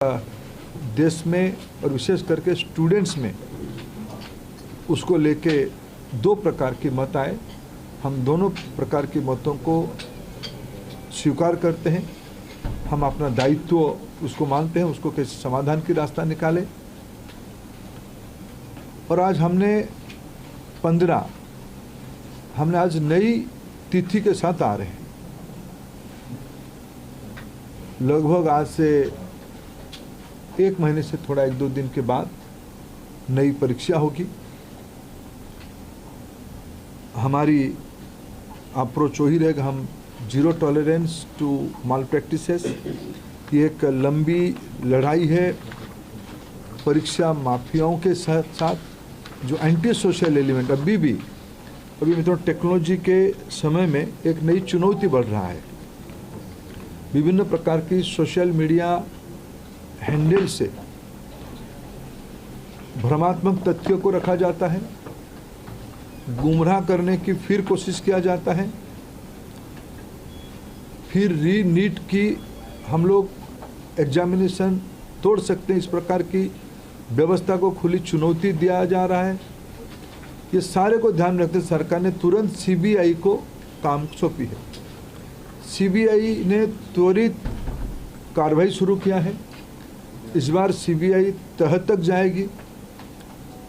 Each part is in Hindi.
देश में और विशेष करके स्टूडेंट्स में उसको लेके दो प्रकार की मत आए। हम दोनों प्रकार की मतों को स्वीकार करते हैं। हम अपना दायित्व उसको मानते हैं, उसको कैसे समाधान की रास्ता निकाले। और आज हमने आज नई तिथि के साथ आ रहे हैं। लगभग आज से 1 महीने से थोड़ा 1-2 दिन के बाद नई परीक्षा होगी। हमारी अप्रोच वही रहेगा, हम zero tolerance to malpractices. ये एक लंबी लड़ाई है परीक्षा माफियाओं के साथ जो एंटी सोशल एलिमेंट अभी मतलब टेक्नोलॉजी के समय में एक नई चुनौती बढ़ रहा है। विभिन्न प्रकार की सोशल मीडिया हैंडल से भ्रमात्मक तथ्यों को रखा जाता है, गुमराह करने की फिर कोशिश किया जाता है, फिर नीट की हम लोग एग्जामिनेशन तोड़ सकते हैं, इस प्रकार की व्यवस्था को खुली चुनौती दिया जा रहा है। ये सारे को ध्यान रखते सरकार ने तुरंत सीबीआई को काम सौंपी है। सीबीआई ने त्वरित कार्रवाई शुरू किया है। इस बार सीबीआई तह तक जाएगी,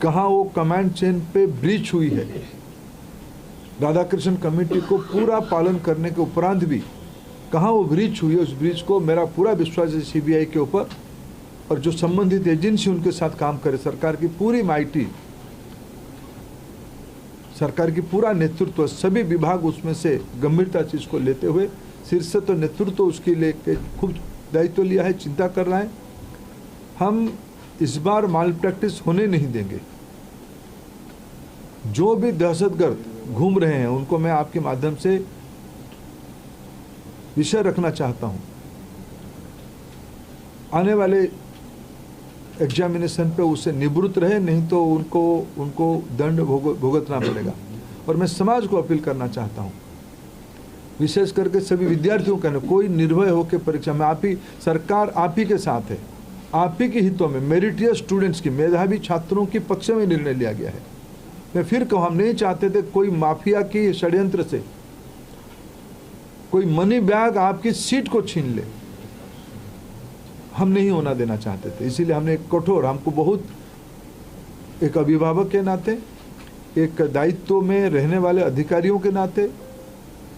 कहाँ वो कमांड चेन पे ब्रीच हुई है। राधाकृष्णन कमेटी को पूरा पालन करने के उपरांत भी कहाँ वो ब्रीच हुई है, उस ब्रीच को मेरा पूरा विश्वास है सीबीआई के ऊपर। और जो संबंधित एजेंसी उनके साथ काम करे, सरकार की पूरी माइटी, सरकार की पूरा नेतृत्व, सभी विभाग उसमें से गंभीरता से इसको लेते हुए शीर्ष तो नेतृत्व उसके लेके खूब दायित्व लिया है, चिंता कर रहा है। हम इस बार माल प्रैक्टिस होने नहीं देंगे। जो भी दहशतगर्द घूम रहे हैं उनको मैं आपके माध्यम से विषय रखना चाहता हूं। आने वाले एग्जामिनेशन पे उससे निवृत्त रहे, नहीं तो उनको दंड भुगतना पड़ेगा। और मैं समाज को अपील करना चाहता हूं, विशेष करके सभी विद्यार्थियों का, कोई निर्भय होकर परीक्षा में सरकार आप ही के साथ है। आप ही के हितों में मेरिटियस स्टूडेंट्स की, मेधावी छात्रों की पक्ष में निर्णय लिया गया है। मैं फिर कहूँ, हम नहीं चाहते थे कोई माफिया की षड्यंत्र से कोई मनी बैग आपकी सीट को छीन ले, हम नहीं होना देना चाहते थे। इसीलिए हमने एक कठोर, हमको बहुत एक अभिभावक के नाते, एक दायित्व में रहने वाले अधिकारियों के नाते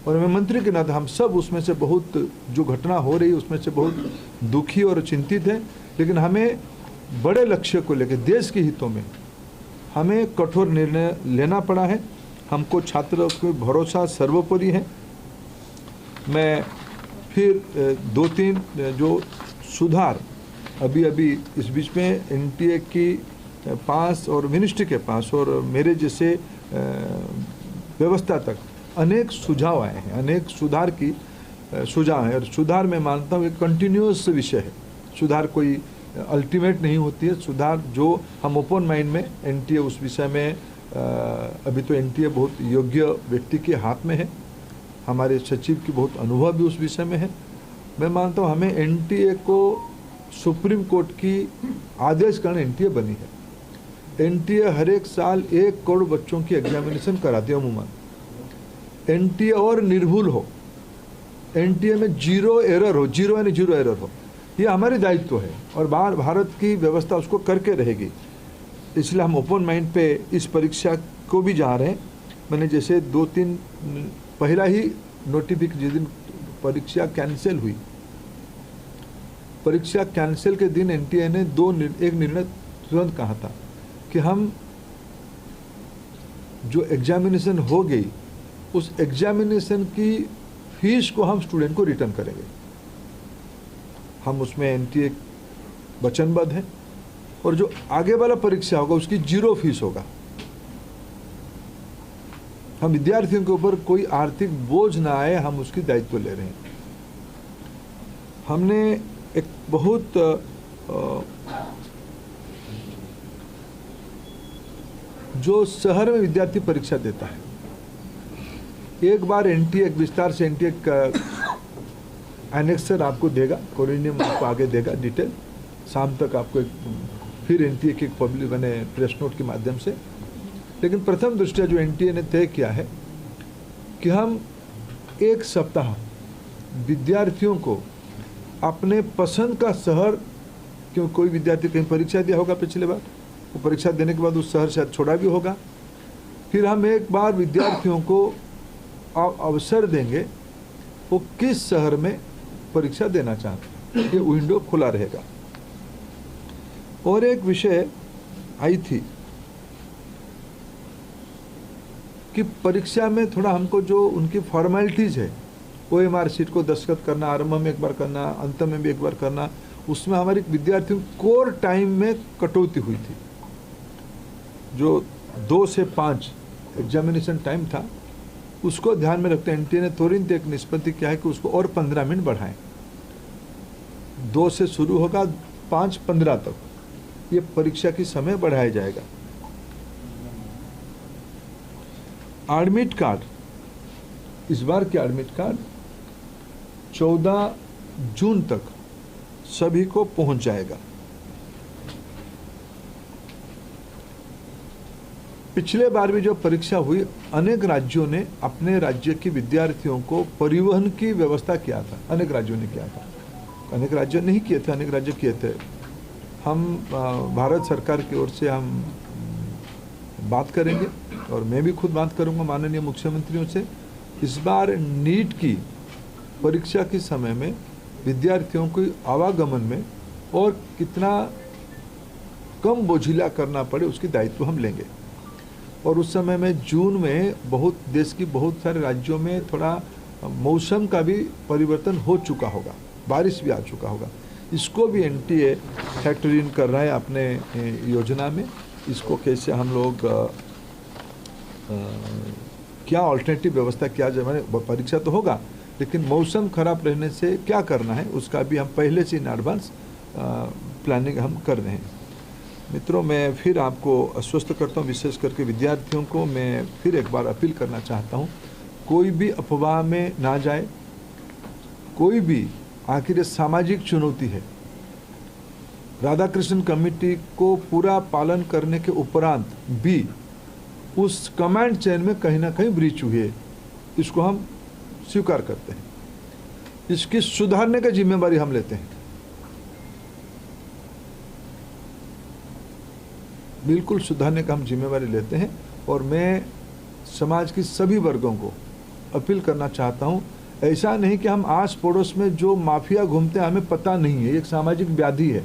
और मैं मंत्री के नाते, हम सब उसमें से बहुत, जो घटना हो रही उसमें से बहुत दुखी और चिंतित हैं। लेकिन हमें बड़े लक्ष्य को लेकर, देश के हितों में हमें कठोर निर्णय लेना पड़ा है। हमको छात्रों को भरोसा सर्वोपरि है। मैं फिर 2-3 जो सुधार अभी इस बीच में एनटीए की पास और मिनिस्ट्री के पास और मेरे जैसे व्यवस्था तक अनेक सुझाव आए हैं, अनेक सुधार की सुझाव है। और सुधार मैं मानता हूँ एक कंटिन्यूअस विषय है। सुधार कोई अल्टीमेट नहीं होती है। सुधार जो हम ओपन माइंड में, एनटीए उस विषय में अभी तो एनटीए बहुत योग्य व्यक्ति के हाथ में है। हमारे सचिव की बहुत अनुभव भी उस विषय में है। मैं मानता हूँ हमें एनटीए को सुप्रीम कोर्ट की आदेश करने एनटीए बनी है। एनटीए हर एक साल 1 करोड़ बच्चों की एग्जामिनेशन कराती है अमूमन। एनटीए और निर्भुल हो, एनटीए में जीरो एरर हो, ये हमारी दायित्व है और भारत की व्यवस्था उसको करके रहेगी। इसलिए हम ओपन माइंड पे इस परीक्षा को भी जा रहे हैं। मैंने जैसे 2-3 पहला ही नोटिफिकेशन, जिस दिन परीक्षा कैंसिल हुई, परीक्षा कैंसिल के दिन एनटीए ने एक निर्णय तुरंत कहा था कि हम जो एग्जामिनेशन हो गई उस एग्जामिनेशन की फीस को हम स्टूडेंट को रिटर्न करेंगे। हम उसमें एनटीए वचनबद्ध है और जो आगे वाला परीक्षा होगा उसकी 0 फीस होगा। हम विद्यार्थियों के ऊपर कोई आर्थिक बोझ ना आए, हम उसकी दायित्व ले रहे हैं। हमने एक बहुत जो शहर में विद्यार्थी परीक्षा देता है, एक बार एनटीए विस्तार से एनटीए एनेक्सर आपको देगा, कोऑर्डिनेटर आपको आगे देगा डिटेल। शाम तक आपको फिर एनटीए की पब्लिक बने प्रेस नोट के माध्यम से। लेकिन प्रथम दृष्टया जो एनटीए ने तय किया है कि हम एक सप्ताह विद्यार्थियों को अपने पसंद का शहर, क्यों कोई विद्यार्थी कहीं परीक्षा दिया होगा पिछले बार, वो परीक्षा देने के बाद उस शहर शायद छोड़ा भी होगा, फिर हम एक बार विद्यार्थियों को अवसर देंगे वो किस शहर में परीक्षा देना चाहते हैं, ये विंडो खुला रहेगा। और एक विषय आई थी कि परीक्षा में थोड़ा हमको जो उनकी फॉर्मेलिटीज है, OMR शीट को दस्तखत करना, आरंभ में एक बार करना, अंत में भी एक बार करना, उसमें हमारे विद्यार्थियों कोर टाइम में कटौती हुई थी। जो 2 से 5 एग्जामिनेशन टाइम था, उसको ध्यान में रखते एनटीए ने तुरंत एक निष्पत्ति किया है कि उसको और 15 मिनट बढ़ाएं। 2 से शुरू होगा, 5:15 तक ये परीक्षा की समय बढ़ाया जाएगा। एडमिट कार्ड, इस बार के एडमिट कार्ड 14 जून तक सभी को पहुंच जाएगा। पिछले बार भी जो परीक्षा हुई, अनेक राज्यों ने अपने राज्य के विद्यार्थियों को परिवहन की व्यवस्था किया था, अनेक राज्यों ने किया था, अनेक राज्य नहीं किए थे, अनेक राज्य किए थे। हम भारत सरकार की ओर से हम बात करेंगे और मैं भी खुद बात करूंगा माननीय मुख्यमंत्रियों से। इस बार नीट की परीक्षा के समय में विद्यार्थियों को आवागमन में और कितना कम बोझिला करना पड़े उसकी दायित्व हम लेंगे। और उस समय में जून में देश की बहुत सारे राज्यों में थोड़ा मौसम का भी परिवर्तन हो चुका होगा, बारिश भी आ चुका होगा। इसको भी एनटीए फैक्टर इन कर रहा है अपने योजना में। इसको कैसे हम लोग क्या अल्टरनेटिव व्यवस्था किया जाए, मैंने परीक्षा तो होगा लेकिन मौसम खराब रहने से क्या करना है उसका भी हम पहले से इन एडवांस प्लानिंग हम कर रहे हैं। मित्रों, मैं फिर आपको आश्वस्त करता हूँ, विशेष करके विद्यार्थियों को मैं फिर एक बार अपील करना चाहता हूँ, कोई भी अफवाह में ना जाए, कोई भी, आखिर ये सामाजिक चुनौती है। राधाकृष्णन कमेटी को पूरा पालन करने के उपरांत भी उस कमांड चेन में कहीं ना कहीं ब्रीच हुई है, इसको हम स्वीकार करते हैं। इसकी सुधारने की जिम्मेदारी हम लेते हैं, बिल्कुल सुधारने का हम जिम्मेदारी लेते हैं। और मैं समाज की सभी वर्गों को अपील करना चाहता हूं, ऐसा नहीं कि हम आस पड़ोस में जो माफिया घूमते हैं हमें पता नहीं है, एक सामाजिक व्याधि है,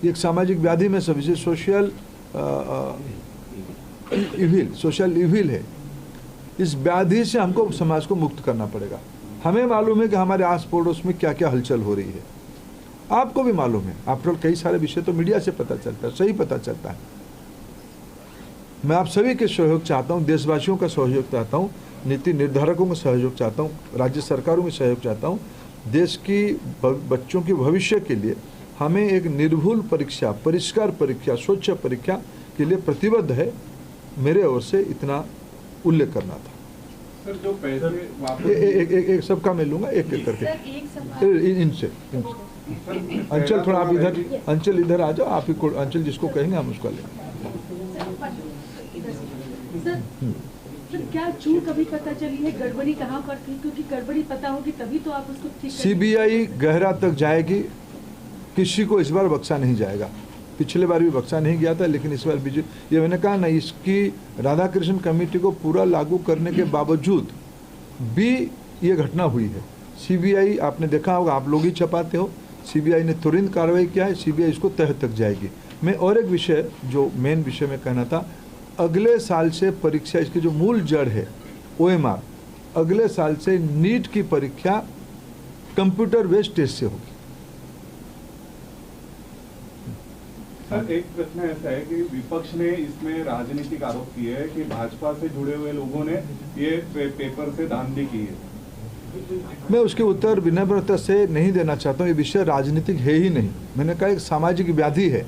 एक सामाजिक व्याधि में सभी सोशल इविल है। इस व्याधि से हमको समाज को मुक्त करना पड़ेगा। हमें मालूम है कि हमारे आस पड़ोस में क्या क्या हलचल हो रही है, आपको भी मालूम है। आफ्टर कई सारे विषय तो मीडिया से पता चलता है, सही पता चलता है। मैं आप सभी के सहयोग चाहता हूं, देशवासियों का सहयोग चाहता हूं, नीति निर्धारकों का सहयोग चाहता हूं, राज्य सरकारों का सहयोग चाहता हूं। देश की बच्चों के भविष्य के लिए हमें एक निर्भुल परीक्षा, परिष्कार परीक्षा, स्वच्छ परीक्षा के लिए प्रतिबद्ध है। मेरे ओर से इतना उल्लेख करना था। सर, जो पैसे एक सबका मैं लूंगा, एक एक करके इनसे। अंचल थोड़ा आप इधर, अंचल इधर आ जाओ, आप ही को अंचल जिसको कहेंगे हम उसका लेंगे। सर, क्या चूक अभी पता चली है, गड़बड़ी कहाँ पर थी? क्योंकि गड़बड़ी पता होगी तभी तो आप उसको ठीक। सीबीआई गहरा तक जाएगी, किसी को इस बार बख्शा नहीं जाएगा। पिछले बार भी बख्शा नहीं गया था, लेकिन इस बार ये मैंने कहा ना, इसकी राधाकृष्णन कमेटी को पूरा लागू करने के बावजूद भी ये घटना हुई है। सीबीआई, आपने देखा होगा, आप लोग ही छपाते हो, सीबीआई ने तुरंत कार्रवाई किया है, सीबीआई इसको तह तक जाएगी। मैं और एक विषय, जो मेन विषय में कहना था, अगले साल से परीक्षा, इसकी जो मूल जड़ है OMR, अगले साल से नीट की परीक्षा कंप्यूटर बेस्ड टेस्ट से होगी। सर, एक प्रश्न ऐसा है कि विपक्ष ने इसमें राजनीतिक आरोप किए हैं कि भाजपा से जुड़े हुए लोगों ने ये पेपर से धांधली की है। मैं उसके उत्तर विनम्रता से नहीं देना चाहता हूँ। ये विषय राजनीतिक है ही नहीं। मैंने कहा एक सामाजिक व्याधि है,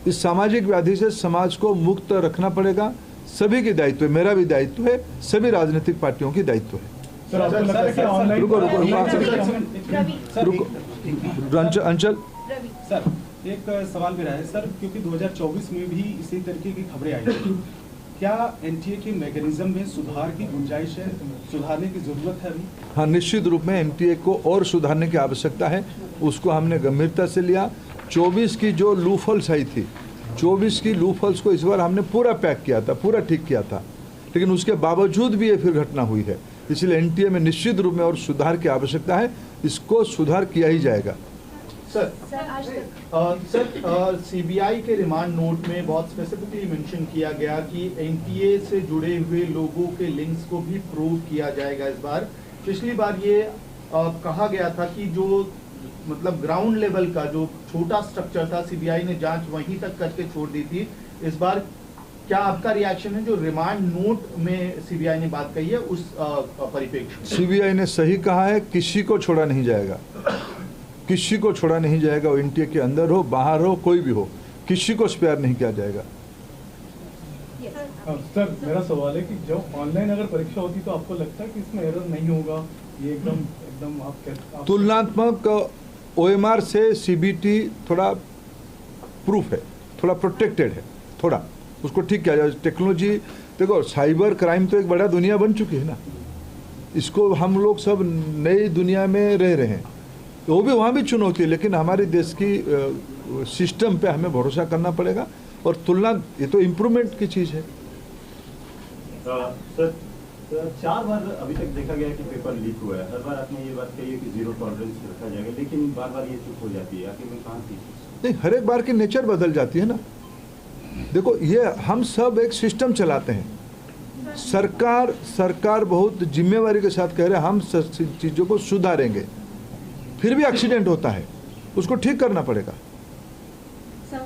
इस सामाजिक व्याधि से समाज को मुक्त रखना पड़ेगा। सभी की दायित्व है, मेरा भी दायित्व है, सभी राजनीतिक पार्टियों की दायित्व है। रुको रुको रुको रुको अंचल। रवि सर एक सवाल मेरा है सर, क्योंकि 2024 में भी इसी तरीके की खबरें आई थी, क्या एनटीए के मैकेनिज्म में सुधार की गुंजाइश है, सुधारने की जरूरत है अभी? हाँ, निश्चित रूप में एनटीए को और सुधारने की आवश्यकता है, उसको हमने गंभीरता से लिया। 24 की जो लूफल्स आई थी, 24 की लूफल्स को इस बार हमने पूरा पैक किया था, पूरा ठीक किया था, लेकिन उसके बावजूद भी ये फिर घटना हुई है। इसलिए एनटीए में निश्चित रूप में और सुधार की आवश्यकता है, इसको सुधार किया ही जाएगा। सर आज तक सीबीआई के रिमांड नोट में बहुत स्पेसिफिकली मेंशन किया गया कि एनटीए से जुड़े हुए लोगों के लिंक्स को भी प्रूव किया जाएगा इस बार। पिछली बार ये कहा गया था कि जो मतलब ग्राउंड लेवल का जो छोटा स्ट्रक्चर था, सीबीआई ने जांच वहीं तक करके छोड़ दी थी। इस बार क्या आपका रिएक्शन है जो रिमांड नोट में सीबीआई ने बात कही है उस परिप्रेक्ष्य में? सीबीआई ने सही कहा है, किसी को छोड़ा नहीं जाएगा, किसी को छोड़ा नहीं जाएगा। वो एनटीए के अंदर हो बाहर हो कोई भी हो, किसी को स्पेयर नहीं किया जाएगा। सर मेरा सवाल है कि जब ऑनलाइन अगर परीक्षा होती तो आपको लगता है कि इसमें एरर नहीं होगा? ये एकदम आप तुलनात्मक ओएमआर से सीबीटी थोड़ा प्रूफ है, थोड़ा प्रोटेक्टेड है, थोड़ा उसको ठीक किया जाए। टेक्नोलॉजी देखो, साइबर क्राइम तो एक बड़ा दुनिया बन चुकी है ना, इसको हम लोग सब नई दुनिया में रह रहे हैं, वो भी वहाँ भी चुनौती है, लेकिन हमारे देश की सिस्टम पे हमें भरोसा करना पड़ेगा और तुलना, ये तो इम्प्रूवमेंट की चीज़ है। सर 4 बार अभी तक देखा गया कि पेपर लीक हुआ है, हर बार आपने ये बात कही है कि 0 टॉलरेंस रखा जाएगा, लेकिन बार बार ये चुप हो जाती है, आखिर में कहाँ थी? नहीं, हर एक बार की नेचर बदल जाती है ना। देखो, ये हम सब एक सिस्टम चलाते हैं, सरकार बहुत जिम्मेवारी के साथ कह रहे हैं हम चीज़ों को सुधारेंगे, फिर भी एक्सीडेंट होता है, उसको ठीक करना पड़ेगा। सर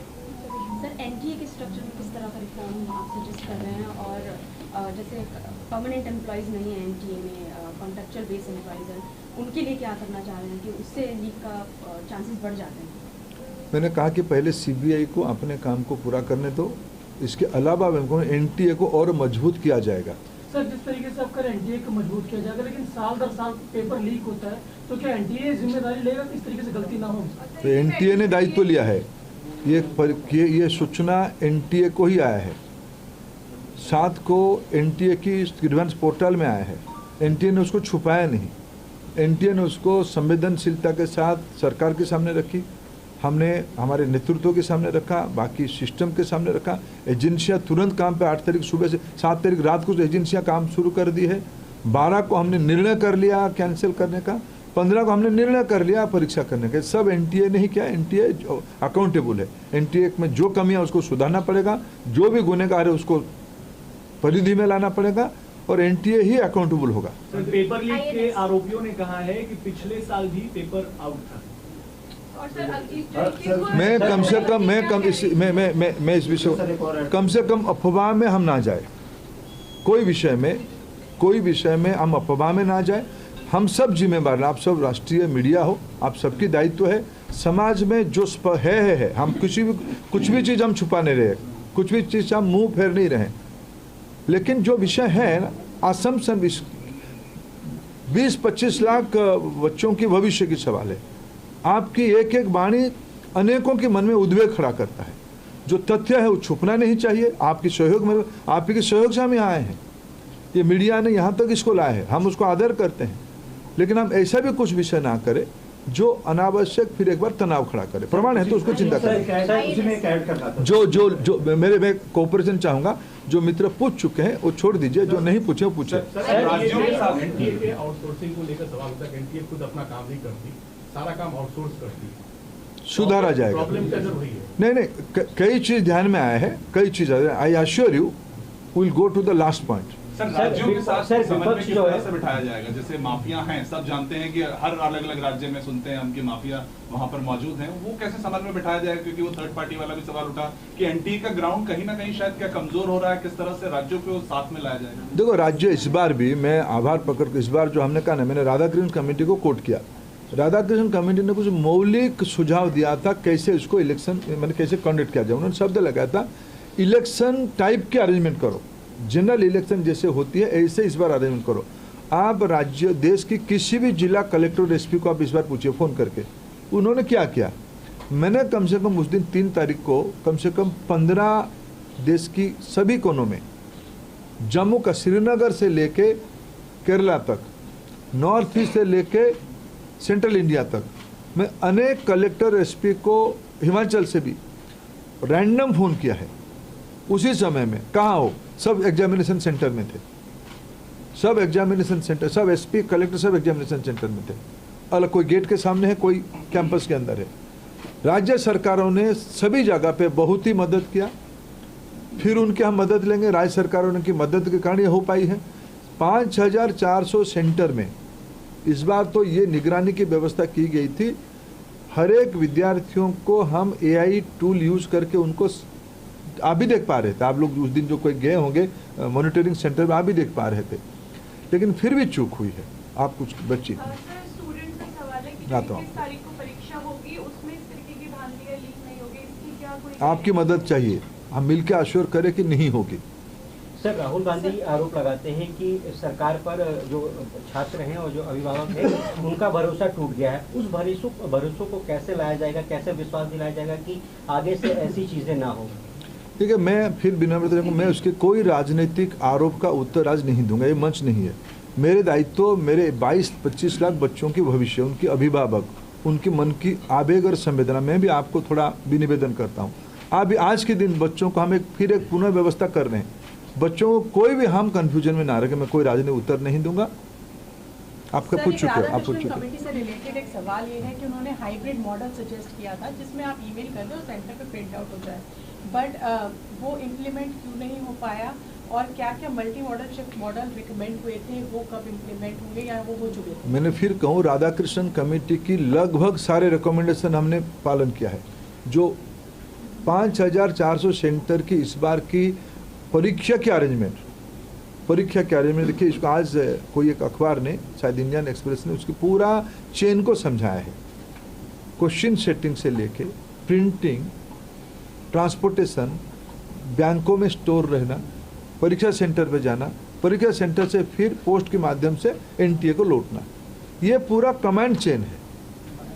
एनटीए के स्ट्रक्चर में किस तरह का रिफॉर्म आप सजेस्ट कर रहे हैं? और जैसे परमानेंट एम्प्लॉयज़ नहीं है एनटीए में, कॉन्ट्रैक्चुअल बेस एम्प्लॉयज़ हैं, उनके लिए क्या करना चाह रहे हैं कि उससे लीक का चांसेस बढ़ जाते हैं? मैंने कहा कि पहले सीबीआई को अपने काम को पूरा करने दो, इसके अलावा एनटीए को और मजबूत किया जाएगा। सर जिस तरीके से आपका एनटीए को मजबूत किया जाएगा, लेकिन साल दर साल पेपर लीक होता है, तो क्या एनटीए जिम्मेदारी लेगा कि इस तरीके से गलती ना हो? तो एनटीए ने दायित्व लिया है, ये सूचना एनटीए को ही आया है, 7 को एनटीए की ग्रीवेंस पोर्टल में आया है, एनटीए ने उसको छुपाया नहीं, एनटीए ने उसको संवेदनशीलता के साथ सरकार के सामने रखी, हमने हमारे नेतृत्व के सामने रखा, बाकी सिस्टम के सामने रखा। एजेंसियां तुरंत काम पे 8 तारीख सुबह से 7 तारीख रात को एजेंसियां काम शुरू कर दी है। 12 को हमने निर्णय कर लिया कैंसिल करने का, 15 को हमने निर्णय कर लिया परीक्षा करने का। सब एनटीए ने ही किया, एनटीए अकाउंटेबल है, एनटीए में जो कमियां उसको सुधारना पड़ेगा, जो भी गुनहगार है उसको परिधि में लाना पड़ेगा और एनटीए ही अकाउंटेबल होगा। पेपर लीक के आरोपियों ने कहा है कि पिछले साल भी पेपर आउट था। मैं कम से कम मैं इस विषय कम से कम अफवाह में हम ना जाए, कोई विषय में हम अफवाह में ना जाए। हम सब जिम्मेदार, आप सब राष्ट्रीय मीडिया हो, आप सबकी दायित्व है, समाज में जो है हम कुछ भी चीज़ हम छुपा नहीं रहे, कुछ भी चीज़ हम मुंह फेर नहीं रहे, लेकिन जो विषय है असम्पशन 20-25 लाख बच्चों की भविष्य की सवाल है। आपकी एक एक वाणी अनेकों के मन में उद्वेग खड़ा करता है। जो तथ्य है वो छुपना नहीं चाहिए। आपके सहयोग से हम यहाँ आए हैं, ये मीडिया ने यहाँ तक इसको लाया है, हम उसको आदर करते हैं, लेकिन हम ऐसा भी कुछ विषय ना करें जो अनावश्यक फिर एक बार तनाव खड़ा करे। प्रमाण है तो उसको चिंता करें। जो मैं कोऑपरेशन चाहूंगा, जो मित्र पूछ चुके हैं वो छोड़ दीजिए, जो नहीं पूछे वो पूछे। आउटसोर्सिंग को लेकर सवाल होता है, एनटीए खुद अपना काम नहीं करती, सारा काम आउटसोर्स करती, सुधारा जाएगा। नहीं, कई चीज ध्यान में आया है, कई चीज I assure you will go to the last point. Sir राज्यों के साथ समन्वय किस तरह से बिठाया जाएगा? जैसे माफिया हैं, सब जानते हैं कि हर अलग अलग राज्य में सुनते हैं हम कि माफिया वहां पर मौजूद हैं, वो कैसे समन्वय बिठाया जाएगा? क्योंकि वो थर्ड पार्टी वाला भी सवाल उठा कि एनटीए का ग्राउंड कहीं ना कहीं शायद क्या कमजोर हो रहा है, किस तरह से राज्यों को साथ में लाया जाएगा? देखो, राज्य इस बार भी मैं आभार पकड़ के, इस बार जो हमने कहा ना, मैंने राधाकृष्ण कमेटी को कोट किया। राधाकृष्ण कमेटी ने कुछ मौलिक सुझाव दिया था कैसे इसको इलेक्शन मैंने कैसे कंडक्ट किया जाए। उन्होंने शब्द लगाया था इलेक्शन टाइप के अरेंजमेंट करो, जनरल इलेक्शन जैसे होती है ऐसे इस बार अरेंजमेंट करो। आप राज्य देश की किसी भी जिला कलेक्टर एसपी को आप इस बार पूछिए फोन करके उन्होंने क्या किया, मैंने कम से कम उस दिन 3 तारीख को कम से कम 15 देश की सभी कोनों में, जम्मू का श्रीनगर से लेके केरला तक, नॉर्थ ईस्ट से लेके सेंट्रल इंडिया तक, मैं अनेक कलेक्टर एसपी को हिमाचल से भी रैंडम फ़ोन किया है। उसी समय में कहाँ हो, सब एग्जामिनेशन सेंटर में थे, सब एग्जामिनेशन सेंटर, सब एसपी कलेक्टर सब एग्जामिनेशन सेंटर में थे। अलग कोई गेट के सामने है, कोई कैंपस के अंदर है। राज्य सरकारों ने सभी जगह पे बहुत ही मदद किया। फिर उनके हम मदद लेंगे, राज्य सरकारों ने की मदद के कारण ये हो पाई है। 5400 सेंटर में इस बार तो ये निगरानी की व्यवस्था की गई थी। हर एक विद्यार्थियों को हम AI टूल यूज करके उनको, आप भी देख पा रहे थे, आप लोग उस दिन जो कोई गए होंगे मॉनिटरिंग सेंटर में, आप भी देख पा रहे थे, लेकिन फिर भी चूक हुई है। आप कुछ बच्ची स्टूडेंट का सवाल है कि आता हूं, 21 तारीख को परीक्षा होगी, उसमें इस तरीके की भ्रांतियां लीक नहीं होगी, इसकी क्या कोई आपकी मदद चाहिए, हम मिलकर अश्योर करें कि नहीं होगी। सर, राहुल गांधी आरोप लगाते हैं कि सरकार पर जो छात्र हैं और जो अभिभावक हैं उनका भरोसा टूट गया है। उस भरोसों को कैसे लाया जाएगा, कैसे विश्वास दिलाया जाएगा कि आगे से ऐसी चीजें ना हो? ठीक है, मैं फिर विनम्र मैं उसके कोई राजनीतिक आरोप का उत्तर आज नहीं दूंगा, ये मंच नहीं है। मेरे दायित्व मेरे 22-25 लाख बच्चों की भविष्य, उनके अभिभावक, उनके मन की आवेग और संवेदना, मैं भी आपको थोड़ा भी निवेदन करता हूँ। आप आज के दिन बच्चों को हम फिर एक पुनः व्यवस्था कर रहे हैं, बच्चों को कोई भी हम कंफ्यूजन में ना रखे। मैं कोई राजनीतिक उत्तर नहीं दूंगा। आपका पूछ चुके हो, आप पूछ चुके। कमेटी से रिलेटेड एक सवाल ये है कि उन्होंने हाइब्रिड मॉडल सजेस्ट किया था जिसमें आप ईमेल कर दो, सेंटर पे प्रिंट आउट हो जाए, बट वो इम्प्लीमेंट क्यों नहीं हो पाया, और क्या क्या multi modal shift model recommend हुए थे, वो कब इम्प्लीमेंट होंगे या वो हो चुके थे? मैंने फिर कहूँ, राधाकृष्णन कमेटी की लगभग सारे रिकमेंडेशन हमने पालन किया है। जो 5400 सेंटर की इस बार की परीक्षा के अरेंजमेंट देखिए, इसको आज कोई एक अखबार ने, शायद इंडियन एक्सप्रेस ने, उसकी पूरा चेन को समझाया है। क्वेश्चन सेटिंग से लेके प्रिंटिंग, ट्रांसपोर्टेशन, बैंकों में स्टोर रहना, परीक्षा सेंटर पे जाना, परीक्षा सेंटर से फिर पोस्ट के माध्यम से NTA को लौटना, ये पूरा कमांड चेन है।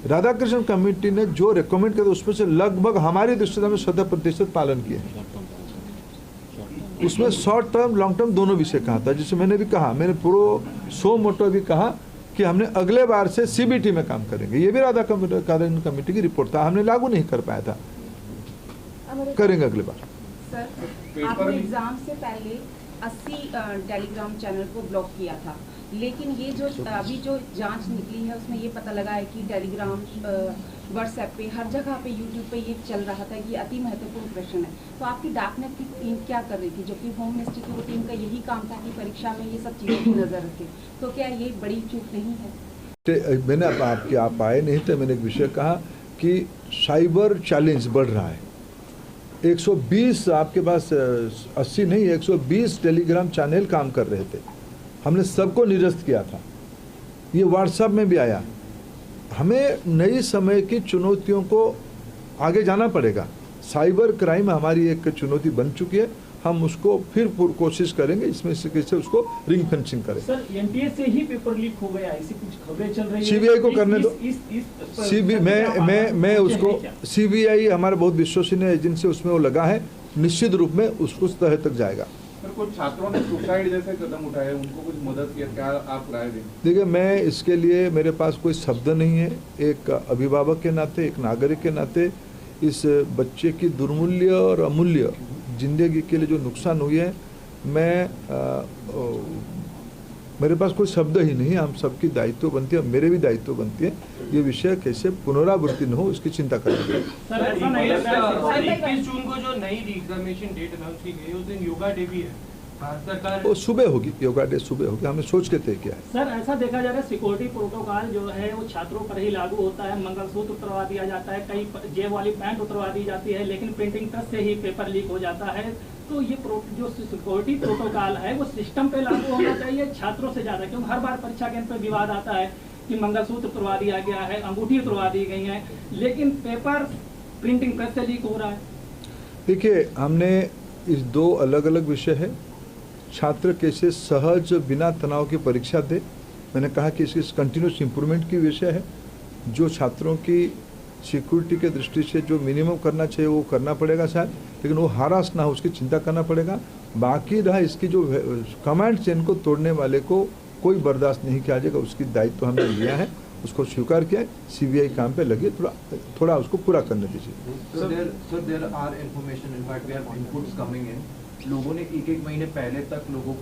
राधाकृष्णन कमेटी ने जो रिकमेंड किया उसमें से लगभग हमारी दृष्टि में 100% पालन किया है। उसमें शॉर्ट टर्म लॉन्ग टर्म दोनों विषय कहा था, जिससे मैंने भी कहा, मैंने पूरा सो मोटो भी कहा कि हमने अगले बार से CBT में काम करेंगे। ये भी राधाकृष्णन कमेटी की रिपोर्ट था, हमने लागू नहीं कर पाया था, करेंगे अगले बार। सर, आपने एग्जाम से पहले 80 टेलीग्राम चैनल को ब्लॉक किया था, लेकिन ये जो अभी जो जांच निकली है उसमें ये पता लगा है कि टेलीग्राम, व्हाट्सएप पे, हर जगह पे, यूट्यूब पे ये चल रहा था कि अति महत्वपूर्ण प्रश्न है। तो आपकी डार्कनेट की टीम क्या कर रही थी, जबकि होम मिनिस्ट्री की टीम का यही काम था कि परीक्षा में ये सब चीज़ों की नज़र रखे, तो क्या ये बड़ी चूक नहीं है? मैंने आप आए नहीं थे, मैंने एक विषय कहा कि साइबर चैलेंज बढ़ रहा है। 120 आपके पास 80 नहीं 120 टेलीग्राम चैनल काम कर रहे थे, हमने सबको निरस्त किया था। ये व्हाट्सएप में भी आया। हमें नई समय की चुनौतियों को आगे जाना पड़ेगा। साइबर क्राइम हमारी एक चुनौती बन चुकी है, हम उसको फिर कोशिश करेंगे इसमें से कैसे उसको रिंग फेंसिंग करें। सर, NTA से ही पेपर लीक हो गया, ऐसी कुछ खबरें चल रही है। CBI को करने दो। मैं उसको CBI हमारा बहुत विश्वसनीय एजेंसी, उसमें वो लगा है, निश्चित रूप में उसको तह तक जाएगा। कुछ छात्रों ने सुसाइड जैसे कदम उठाए, उनको कुछ मदद किया, क्या आप राय दें? देखिए, मैं इसके लिए मेरे पास कोई शब्द नहीं है। एक अभिभावक के नाते, एक नागरिक के नाते, इस बच्चे की दुर्मूल्य और अमूल्य जिंदगी के लिए जो नुकसान हुई है, मेरे पास कोई शब्द ही नहीं। हम सबकी दायित्व बनती है, मेरे भी दायित्व बनती है, ये विषय कैसे पुनरावृत्ति न हो इसकी चिंता करेंगे। सर, ऐसा नहीं लग रहा है 21 जून को जो नई एग्जामिनेशन डेट अनाउंस की गई उस दिन योगा डे भी है, सरकार वो सुबह होगी, योगा डे सुबह होगी, हमने सोच के तय किया है। सर, ऐसा देखा जा रहा है सिक्योरिटी प्रोटोकॉल जो है वो छात्रों पर ही लागू होता है, मंगलसूत्र उतरवा दिया जाता है, कई जेब वाली पैंट उतरवा दी जाती है, लेकिन प्रिंटिंग प्रेस से ही पेपर लीक हो जाता है। तो ये जो सिक्योरिटी प्रोटोकॉल है वो सिस्टम पे लागू होना चाहिए छात्रों से ज्यादा, क्योंकि हर बार परीक्षा केंद्र पे विवाद आता है कि मंगलसूत्र उतरवा दिया गया है, अंगूठी उतरवा दी गई है, लेकिन पेपर प्रिंटिंग प्रेस से लीक हो रहा है। देखिए, हमने इस दो अलग अलग विषय है, छात्र कैसे सहज बिना तनाव की परीक्षा दे, मैंने कहा कि इसकी कंटिन्यूस इम्प्रूवमेंट की विषय है, जो छात्रों की सिक्योरिटी के दृष्टि से जो मिनिमम करना चाहिए वो करना पड़ेगा शायद, लेकिन वो हरास ना हो उसकी चिंता करना पड़ेगा। बाकी रहा इसकी जो कमांड चेन को तोड़ने वाले को कोई बर्दाश्त नहीं किया जाएगा, उसकी दायित्व तो हमने लिया है, उसको स्वीकार किया है। सीबीआई काम पे लगी, थोड़ा उसको पूरा करने दीजिए। Sir there are information, in fact we have inputs coming in. लोगों ने एक महीने पहले तक लोगों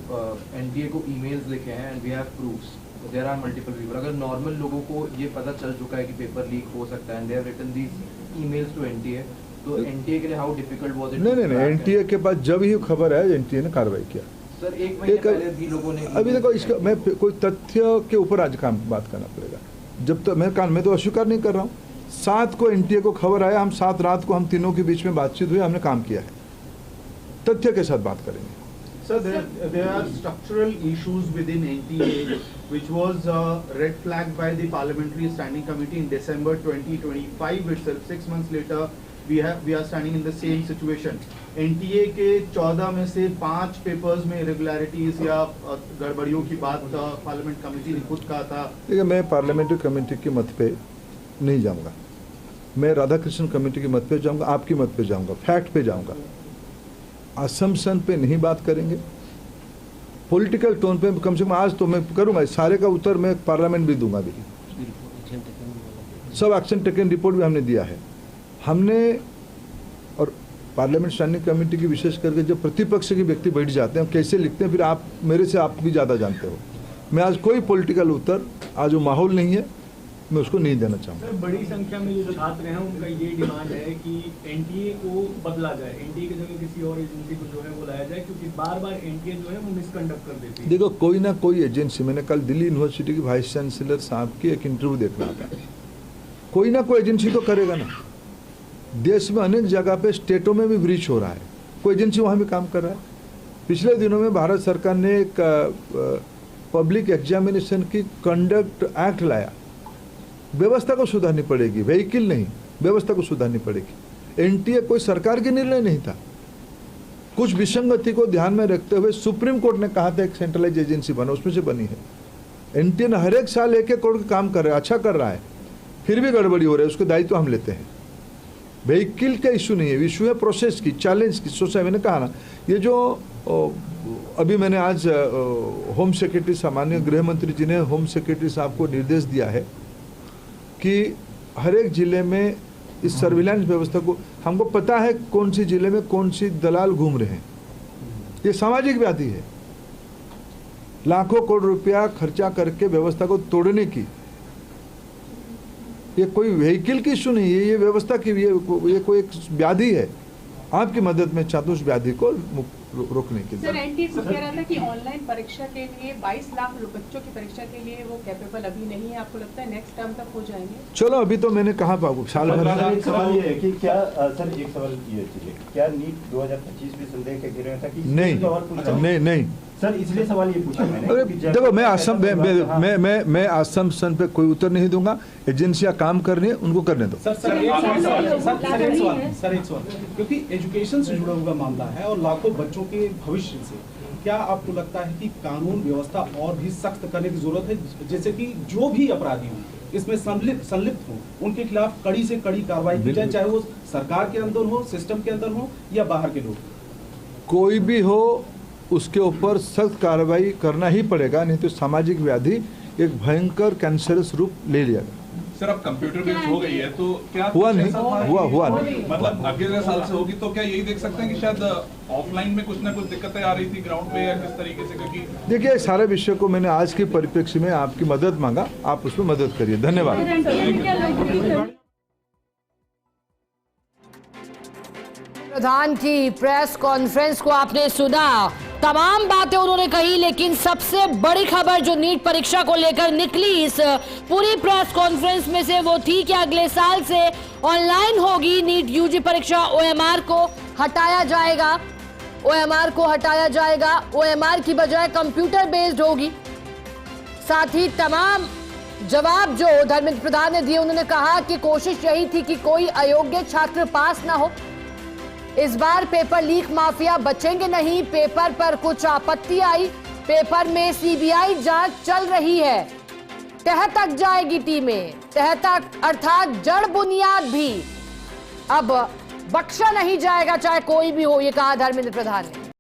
एनटीए को ईमेल्स लिखे हैं and we have proofs. There are multiple people. अगर नॉर्मल लोगों को ये पता चल चुका है कि पेपर लीक हो सकता है and they have written these emails to NTA, तो एनटीए के लिए हाउ डिफिकल्ट वाज इट? नहीं, एनटीए के पास जब ही खबर है एनटीए ने कार्रवाई किया। सर एक महीने पहले भी लोगों ने अभी देखो इसका मैं कोई तथ्य के ऊपर आज काम बात करना पड़ेगा। जब तक मैं तो अस्वीकार नहीं कर रहा हूँ। 7 को एनटीए को खबर आया, हम 7 रात को हम तीनों के बीच में बातचीत हुई, हमने काम किया है। तथ्य के साथ बात करेंगे। Sir, there are structural issues within NTA, which was red flagged by the Parliamentary Standing Committee in December 2025 itself. 6 months later, we are standing in the same situation. NTA के 14 में से 5 पेपर्स में irregularities या गड़बड़ियों की बात पार्लियामेंट कमेटी ने खुद कहा था। देखिए, मैं पार्लियामेंट्री कमेटी के मत पे नहीं जाऊंगा, मैं राधाकृष्णन कमेटी के मत पे जाऊंगा, आपकी मत पे जाऊंगा, फैक्ट पे जाऊंगा। असम्पशन पे नहीं बात करेंगे, पॉलिटिकल टोन पे कम से कम आज तो मैं करूंगा। सारे का उत्तर मैं पार्लियामेंट भी दूंगा। भी सब एक्शन टेकन रिपोर्ट भी हमने दिया है। हमने और पार्लियामेंट स्टैंडिंग कमेटी की विशेष करके जब प्रतिपक्ष के व्यक्ति बैठ जाते हैं कैसे लिखते हैं, फिर आप मेरे से आप भी ज़्यादा जानते हो। मैं आज कोई पॉलिटिकल उत्तर, आज वो माहौल नहीं है, मैं उसको नहीं देना चाहूँगा। सर, बड़ी संख्या में जो छात्र हैं उनका ये डिमांड है कि एनटीए को बदला जाए, एनटीए की जगह किसी और एजेंसी को जो है वो लाया जाए, क्योंकि बार बार एनटीए जो है वो मिसकंडक्ट कर देती है। देखो, कोई ना कोई एजेंसी, मैंने कल दिल्ली यूनिवर्सिटी के वाइस चांसलर साहब की एक इंटरव्यू देख रहा था, कोई ना कोई एजेंसी तो करेगा ना। देश में अनेक जगह पे स्टेटों में भी ब्रीच हो रहा है, कोई एजेंसी वहाँ भी काम कर रहा है। पिछले दिनों में भारत सरकार ने एक पब्लिक एग्जामिनेशन की कंडक्ट एक्ट लाया, व्यवस्था को सुधारनी पड़ेगी, व्हीकल नहीं, व्यवस्था को सुधारनी पड़ेगी। एनटीए कोई सरकार के निर्णय नहीं था, कुछ विसंगति को ध्यान में रखते हुए सुप्रीम कोर्ट ने कहा था एक सेंट्रलाइज एजेंसी बनो, उसमें से बनी है। एनटीए ने हर एक साल एक करोड़ का काम कर रहा है, अच्छा कर रहा है, फिर भी गड़बड़ी हो रही है, उसके दायित्व हम लेते हैं। व्हीकल का इशू नहीं है, इशू है प्रोसेस की, चैलेंज की। सोचा मैंने कहा ना, ये जो अभी मैंने आज होम सेक्रेटरी, सामान्य गृह मंत्री जी ने होम सेक्रेटरी साहब को निर्देश दिया है कि हर एक जिले में इस सर्विलांस व्यवस्था को, हमको पता है कौन सी जिले में कौन सी दलाल घूम रहे हैं। ये सामाजिक व्याधि है, लाखों करोड़ रुपया खर्चा करके व्यवस्था को तोड़ने की। ये कोई व्हीकल की इशू नहीं है, ये व्यवस्था की, ये कोई एक व्याधि है। आपकी मदद में चाहता हूँ उस व्याधि को रोकने के लिए। सर, एनटीए को कह रहा था कि ऑनलाइन परीक्षा के लिए 22 लाख बच्चों की परीक्षा के लिए वो कैपेबल अभी नहीं है, आपको लगता है नेक्स्ट टर्म तक हो जाएंगे? चलो, अभी तो मैंने कहा बाबू साल भर। एक सवाल ये है कि क्या सर, एक सवाल ये है, क्या नीट 2025 में संदेह के घेरे में था कि नहीं सर, इसलिए सवाल ये पूछा मैंने। देखो, मैं असम्पशन पे कोई उत्तर नहीं दूंगा। एजेंसियां काम कर रही है, उनको करने दो। सर एक सवाल, क्योंकि एजुकेशन से जुड़ा हुआ मामला है और लाखों बच्चों के भविष्य से, क्या आपको लगता है कि कानून व्यवस्था और भी सख्त करने की जरूरत है, जैसे कि जो भी अपराधी हों इसमें संलिप्त हों उनके खिलाफ कड़ी से कड़ी कार्रवाई की जाए, चाहे वो सरकार के अंदर हो, सिस्टम के अंदर हो या बाहर के लोग? कोई भी हो उसके ऊपर सख्त कार्रवाई करना ही पड़ेगा, नहीं तो सामाजिक व्याधि एक भयंकर कैंसरस रूप ले लिया। सर, अब कंप्यूटर बेस्ड हो गई है तो क्या हुआ नहीं, मतलब अगले साल से होगी तो क्या यही देख सकते हैं कि शायद ऑफलाइन में कुछ ना कुछ दिक्कतें आ रही थी ग्राउंड पे या किस तरीके से? क्योंकि देखिए, सारे विषय को मैंने आज के परिप्रेक्ष्य में आपकी मदद मांगा, आप उसमें मदद करिए। धन्यवाद। प्रधान की प्रेस कॉन्फ्रेंस को आपने सुना, तमाम बातें उन्होंने कही, लेकिन सबसे बड़ी खबर जो नीट परीक्षा को लेकर निकली इस पूरी प्रेस कॉन्फ्रेंस में से वो थी कि अगले साल से ऑनलाइन होगी नीट यूजी परीक्षा। ओएमआर को हटाया जाएगा, ओएमआर की बजाय कंप्यूटर बेस्ड होगी। साथ ही तमाम जवाब जो धर्मेंद्र प्रधान ने दिए, उन्होंने कहा कि कोशिश यही थी कि कोई अयोग्य छात्र पास ना हो। इस बार पेपर लीक माफिया बचेंगे नहीं, पेपर पर कुछ आपत्ति आई, पेपर में सीबीआई जांच चल रही है। तह तक जाएगी टीमें, तह तक अर्थात जड़ बुनियाद भी अब बख्शा नहीं जाएगा, चाहे कोई भी हो, ये कहा धर्मेंद्र प्रधान ने।